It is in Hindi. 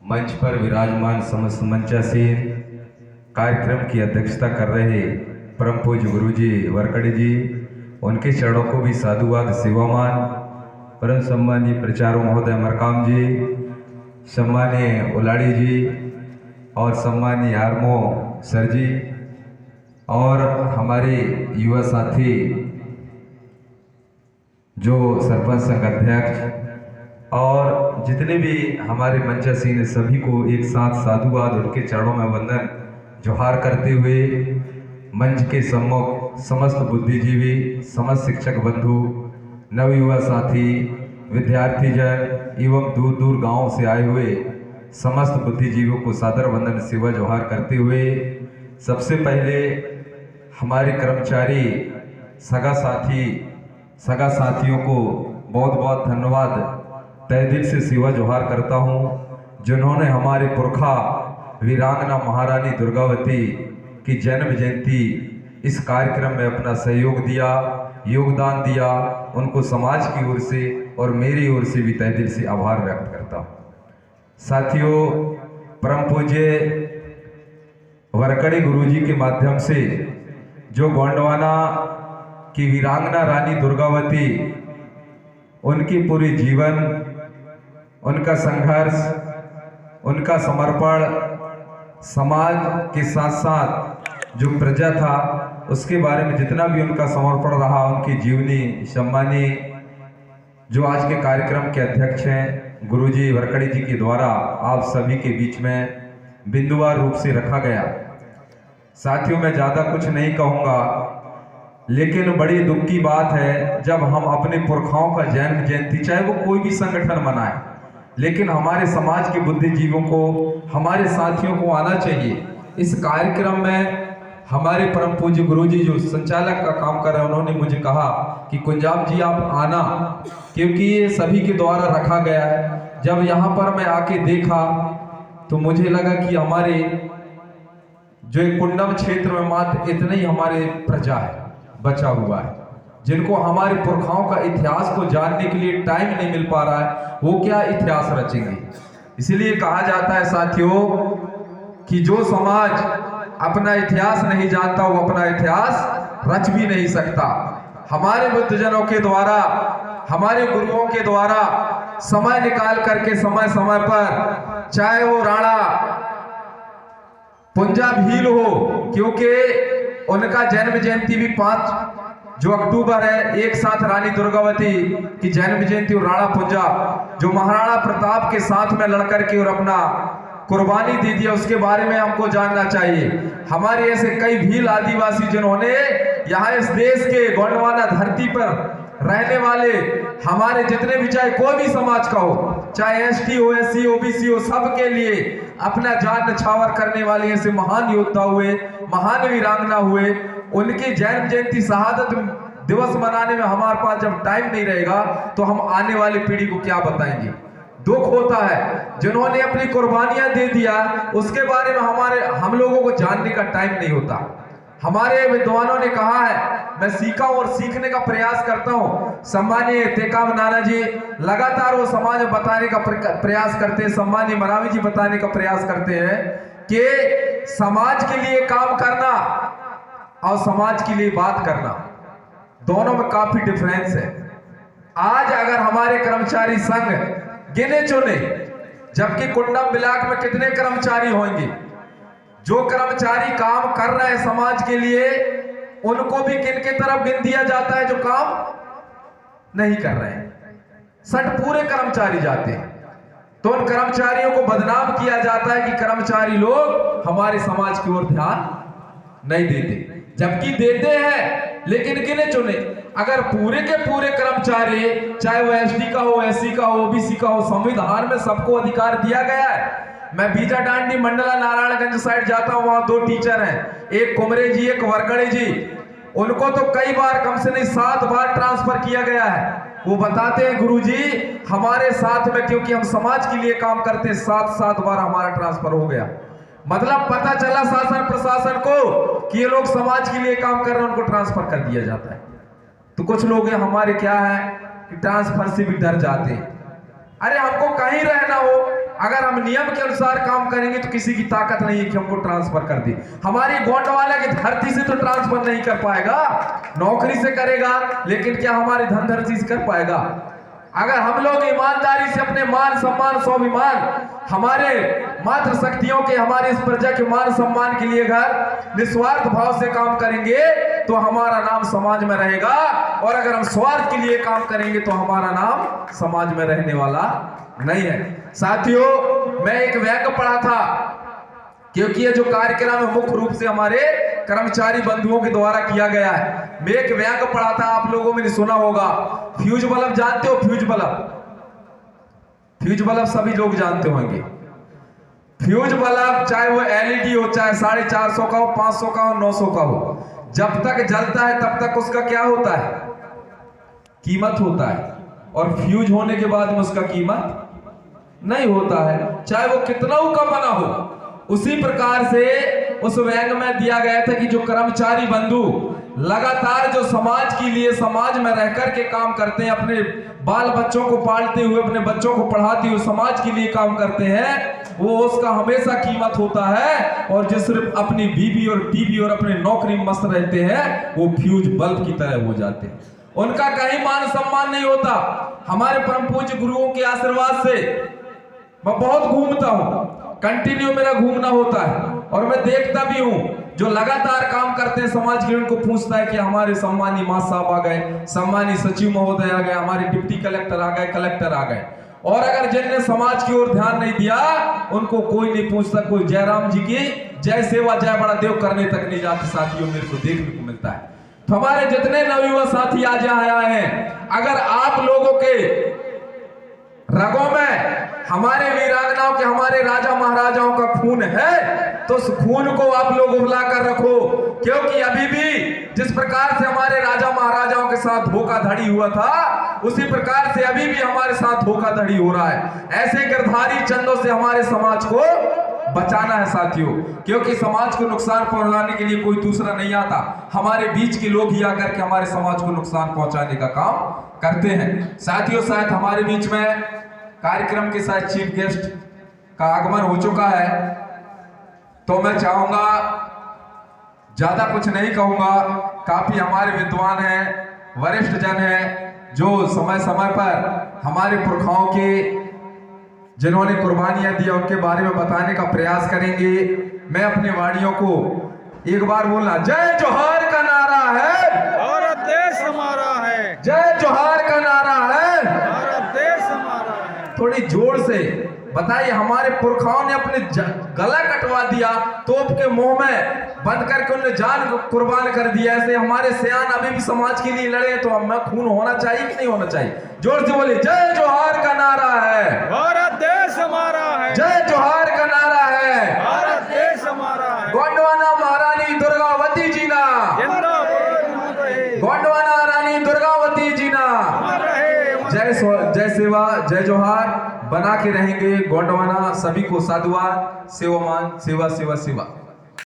मंच पर विराजमान समस्त मंचासीन कार्यक्रम की अध्यक्षता कर रहे परम पूज्य गुरु जी वरकड़ी जी, उनके चरणों को भी साधुवाद सेवामान। परम सम्मानीय प्रचारक महोदय मरकाम जी, सम्मानीय उलाड़ी जी और सम्मानीय आरमो सर जी और हमारे युवा साथी जो सरपंच संघ अध्यक्ष और जितने भी हमारे मंचासीन सभी को एक साथ साधुवाद, उनके चरणों में वंदन जोहार करते हुए मंच के सम्मुख समस्त बुद्धिजीवी, समस्त शिक्षक बंधु, नवयुवा साथी, विद्यार्थी जन एवं दूर दूर गांवों से आए हुए समस्त बुद्धिजीवियों को सादर वंदन सेवा जोहार करते हुए सबसे पहले हमारे कर्मचारी सगा साथियों को बहुत बहुत धन्यवाद तहे दिल से सेवा जोहार करता हूँ, जिन्होंने हमारे पुरखा वीरांगना महारानी दुर्गावती की जन्म जयंती इस कार्यक्रम में अपना सहयोग दिया, योगदान दिया। उनको समाज की ओर से और मेरी ओर से भी तहे दिल से आभार व्यक्त करता हूँ। साथियों, परम पूज्य वरकड़ी गुरुजी के माध्यम से जो गोंडवाना की वीरांगना रानी दुर्गावती, उनकी पूरी जीवन, उनका संघर्ष, उनका समर्पण, समाज के साथ साथ जो प्रजा था उसके बारे में जितना भी उनका समर्पण रहा, उनकी जीवनी सम्मानीय जो आज के कार्यक्रम के अध्यक्ष हैं गुरुजी वरकड़ी जी के द्वारा आप सभी के बीच में बिंदुवार रूप से रखा गया। साथियों, मैं ज़्यादा कुछ नहीं कहूँगा, लेकिन बड़ी दुख की बात है जब हम अपने पुरखाओं का जन्म जयंती, चाहे वो कोई भी संगठन मनाए, लेकिन हमारे समाज के बुद्धिजीवियों को, हमारे साथियों को आना चाहिए इस कार्यक्रम में। हमारे परम पूज्य गुरुजी जो संचालक का काम कर रहे हैं, उन्होंने मुझे कहा कि कुंजाब जी आप आना, क्योंकि ये सभी के द्वारा रखा गया है। जब यहाँ पर मैं आके देखा तो मुझे लगा कि हमारे जो कुंडम क्षेत्र में मात्र इतने ही हमारे प्रजा है बचा हुआ है, जिनको हमारे पुरखाओं का इतिहास को जानने के लिए टाइम नहीं मिल पा रहा है, वो क्या इतिहास रचेंगे। इसलिए कहा जाता है साथियों कि जो समाज अपना इतिहास नहीं जानता वो अपना इतिहास रच भी नहीं सकता। हमारे बुद्धजनों के द्वारा, हमारे गुरुओं के द्वारा समय निकाल करके समय समय पर, चाहे वो राणा पुंजा भील हो, क्योंकि उनका जन्म जयंती भी 5 जो अक्टूबर है, एक साथ रानी दुर्गावती की जन्म जयंती और राणा पुंजा जो महाराणा प्रताप के साथ में लड़कर के और अपना कुर्बानी दे दिया, उसके बारे में हमको जानना चाहिए। हमारे ऐसे कई भील आदिवासी जिन्होंने यहाँ इस देश के गोंडवाना धरती पर रहने वाले हमारे जितने भी, चाहे कोई भी समाज का हो, चाहे एसटी हो, एससी, ओबीसी हो, सबके लिए अपना जान न्यौछावर करने वाले ऐसे महान योद्धा हुए, महान वीरांगना हुए। उनकी जन्म जयंती शहादत दिवस मनाने में हमारे पास जब टाइम नहीं रहेगा तो हम आने वाली पीढ़ी को क्या बताएंगे। दुख होता है जिन्होंने अपनी कुर्बानियां दे दिया, उसके बारे में हम लोगों को जानने का टाइम नहीं होता। हमारे विद्वानों ने कहा है, मैं सीखा और सीखने का प्रयास करता हूं। सम्मानीय तेकाम नाना जी लगातार वो समाज में बताने का प्रयास करते हैं, सम्मानीय मरावी जी बताने का प्रयास करते हैं कि समाज के लिए काम करना और समाज के लिए बात करना, दोनों में काफी डिफरेंस है। आज अगर हमारे कर्मचारी संघ गिने चुने, जबकि कुंडम ब्लॉक में कितने कर्मचारी होंगे, जो कर्मचारी काम कर रहे हैं समाज के लिए, उनको भी किन के तरफ गिन दिया जाता है जो काम नहीं कर रहे हैं। 60 पूरे कर्मचारी जाते हैं, तो उन कर्मचारियों को बदनाम किया जाता है कि कर्मचारी लोग हमारे समाज की ओर ध्यान नहीं देते, जबकि देते हैं लेकिन गिने चुने। अगर पूरे के पूरे कर्मचारी, चाहे वो एसडी का हो, एससी का हो, ओबीसी का हो, संविधान में सबको अधिकार दिया गया है। मैं बीजा डांडी मंडला नारायणगंज साइड जाता हूं, वहां 2 टीचर हैं, एक कुमरे जी, एक वरकड़े जी। उनको तो कई बार, कम से नहीं 7 बार ट्रांसफर किया गया है। वो बताते हैं गुरुजी हमारे साथ में, क्योंकि हम समाज के लिए काम करते हैं, 7 बार हमारा ट्रांसफर हो गया। मतलब पता चला शासन प्रशासन को कि ये लोग समाज के लिए काम कर रहे हैं, उनको ट्रांसफर कर दिया जाता है। तो कुछ लोग हमारे क्या है कि ट्रांसफर से भी डर जाते हैं। अरे हमको कहीं रहना हो, अगर हम नियम के अनुसार काम करेंगे तो किसी की ताकत नहीं है कि हमको ट्रांसफर कर दे। हमारी गोंडवाना की धरती से तो ट्रांसफर नहीं कर पाएगा, नौकरी से करेगा, लेकिन क्या हमारे धनधरती से कर पाएगा? अगर हम लोग ईमानदारी से अपने मान सम्मान स्वाभिमान, हमारे मात्र शक्तियों के, हमारे इस प्रजा के मान सम्मान के लिए घर निस्वार्थ भाव से काम करेंगे तो हमारा नाम समाज में रहेगा। और अगर हम स्वार्थ के लिए काम करेंगे तो हमारा नाम समाज में रहने वाला नहीं है। साथियों, मैं एक व्यंग्य पढ़ा था, क्योंकि ये जो कार्यक्रम है मुख्य रूप से हमारे कर्मचारी बंधुओं के द्वारा किया गया है। मैं एक व्यंग्य पढ़ा था, आप लोगों में सुना होगा। फ्यूज बल्ब जानते हो? फ्यूज बल्ब, फ्यूज बल्ब सभी लोग जानते होंगे। फ्यूज बल्ब चाहे वो एलईडी हो, चाहे 450 का हो, 500 का हो, 900 का हो, जब तक जलता है तब तक उसका क्या होता है? कीमत होता है। और फ्यूज होने के बाद में उसका कीमत नहीं होता है, चाहे वो कितना का बना हो। उसी प्रकार से उस व्यंग्य में दिया गया था कि जो कर्मचारी बंधु लगातार जो समाज के लिए, समाज में रहकर के काम करते हैं, अपने बाल बच्चों को पालते हुए, अपने बच्चों को पढ़ाते हुए समाज के लिए काम करते हैं, वो उसका हमेशा कीमत होता है। और जो सिर्फ अपनी बीबी और टीवी और अपने नौकरी में मस्त रहते हैं, वो फ्यूज बल्ब की तरह हो जाते हैं। उनका कहीं मान सम्मान नहीं होता। हमारे परम पूज्य गुरुओं के आशीर्वाद से मैं बहुत घूमता हूं, कंटिन्यू मेरा घूमना होता है, और मैं देखता भी हूं जो लगातार काम करते हैं समाज के, उनको पूछता है कि हमारे सम्मानी मां साहब आ गए, सम्मानी सचिव महोदय आ गए, हमारे डिप्टी कलेक्टर आ गए, कलेक्टर आ गए। और अगर जिनने समाज की ओर ध्यान नहीं दिया, उनको कोई नहीं पूछता। कोई जयराम जी की जय सेवा जय बड़ा देव करने तक नहीं जाते। साथियों, मेरे को देखने को मिलता है। तो हमारे जितने नवयुवा साथी आज यहाँ आए हैं, अगर आप लोगों के रगों में हमारे वीरांगनाओं के, हमारे राजा महाराजाओं का खून है, तो उस खून को आप लोग उबला कर रखो। क्योंकि अभी भी जिस प्रकार से हमारे राजा महाराजाओं के साथ धोखाधड़ी हुआ था, उसी प्रकार से अभी भी हमारे साथ धोखाधड़ी हो रहा है। ऐसे गिरधारी चंदों से हमारे समाज को बचाना है साथियों, क्योंकि समाज को नुकसान पहुंचाने के लिए कोई दूसरा नहीं आता। हमारे बीच के लोग ही आकर के हमारे समाज को नुकसान पहुंचाने का काम करते हैं। साथियों, शायद हमारे बीच में कार्यक्रम के साथ चीफ गेस्ट का आगमन हो चुका है, तो मैं चाहूंगा, ज्यादा कुछ नहीं कहूंगा। काफी हमारे विद्वान हैं, वरिष्ठ जन हैं, जो समय समय पर हमारे पुरखाओं के, जिन्होंने कुर्बानियां दी, उनके बारे में बताने का प्रयास करेंगे। मैं अपने वाणियों को एक बार बोलना, जय जोहार का नारा है, भारत देश हमारा है। जय जोहार का नारा है, भारत देश हमारा है। थोड़ी जोर से बताइए। हमारे पुरखाओं ने अपने गला कटवा दिया, तोप के मुंह में बंद करके उन्होंने जान कुर्बान कर दिया। ऐसे हमारे सियान अभी भी समाज के लिए लड़े, तो हमें खून होना चाहिए कि नहीं होना चाहिए? जोर से बोलिए, जय जोहार का नारा है, भारत देश हमारा है। जय जोहार का नारा है, भारत देश हमारा है। गोंडवाना महारानी दुर्गावती जी ना, जिंदाबाद रहे, गोंडवाना रानी दुर्गावती जी ना, जय जय सेवा जय जोहार बना के रहेंगे। गोंडवाना सभी को साधुवाद, सेवामान, सेवा सेवा सेवा।